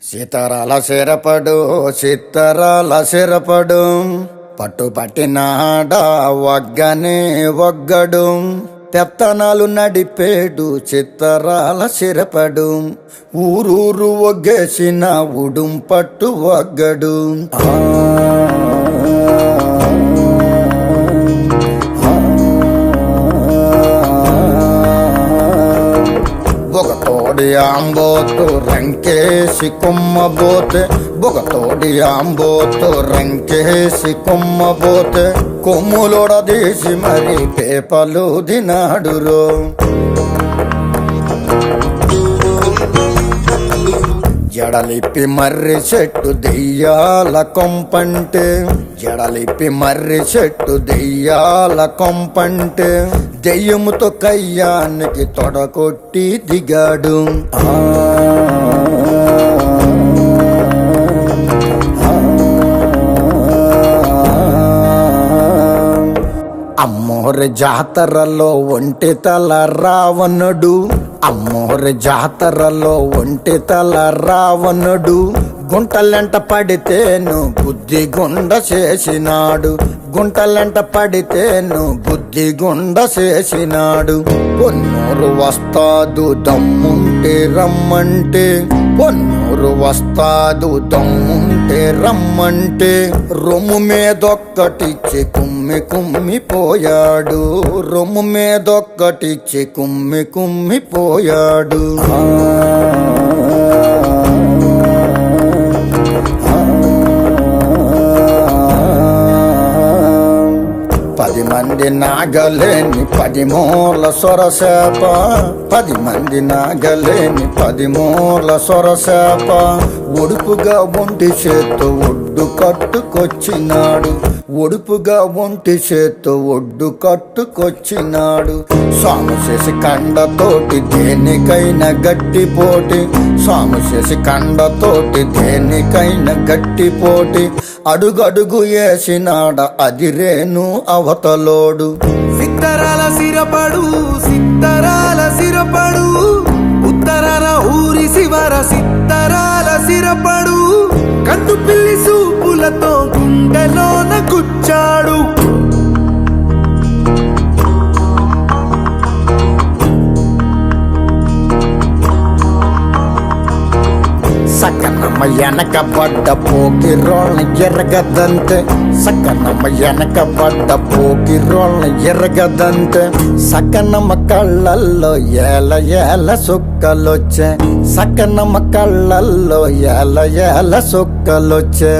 సీతారాల సిరపడు సీతారాల సిరపడు పట్టుపట్టినాడా ఒగ్గనే ఒగ్గడు పెత్తనాలు నడిపేడు చిత్తరాల సిరపడు ఊరూరు ఒగ్గేసిన ఉడుం పట్టు ఒగ్గడు బొగతోడి ఆంబోతు రంకేసి కొమ్మబోతే బొగతోడి ఆంబోతు రంకేసి కొమ్మబోతే కొమ్ములొడదీసి మరి పేపలు దినాడురో జడలిప్పి మర్రి చెట్టు దెయ్యాల కొంపంటే జడలిప్పి మర్రి చెట్టు దెయ్యాల కొంపంటే దెయ్యముతో కయ్యానికి తొడకొట్టి దిగాడు అమ్మోరి జాతరలో ఒంటి తల రావణుడు అమ్మోరి జాతరలో ఒంటి తల రావణుడు గుంటలెంట పడితేను బుద్ధి గుండ చేసినాడు గుంటలెంట పడితేను బుద్ధి గుండ చేసినాడు పొన్నూరు వస్తాదు దమ్ముంటే రమ్మంటే పొన్నూరు వస్తాదు దమ్ముంటే రమ్మంటే రొమ్ము మీదొక్కటిచ్చి కుమ్మి కుమ్మిపోయాడు రొమ్ము మీదొక్కటిచ్చి కుమ్మి కుమ్మిపోయాడు పది మంది నాగలేని 10 మూల సొరసేప 10 మంది నాగలేని 10 మూల సొరసేప ఒడుపుగా ఒంటి చేత్తో ఒడ్డు కట్టుకొచ్చినాడు ఒడుపుగా ఒంటి చేత్తో ఒడ్డు కట్టుకొచ్చినాడు స్వామి చేసి కండతోటి దేనికైనా గట్టి పోటీ స్వామి చేసి కండతోటి దేనికైనా గట్టి పోటీ అడుగడుగు వేసినాడ అదిరేను అవతలోడు సిత్తరాల సిరపడు సిత్తరాల సిరపడు ఉత్తరాల ఊరి శివర సిత్తరాల సిరపడు కన్ను పిల్లి సూపులతో గుండెలోన గుచ్చాడు సక్కనమ్మ వెనక పడ్డ పోకిరోళ్ళని ఎరగదంతే సక్కనమ్మ వెనక పడ్డ పోకిరోళ్ళని ఎరగదంతే సక్కనమ్మ కళ్ళల్లో ఏల ఏల సుక్కలొచ్చే సక్కనమ్మ కళ్ళల్లో ఏల ఏల సుక్కలొచ్చే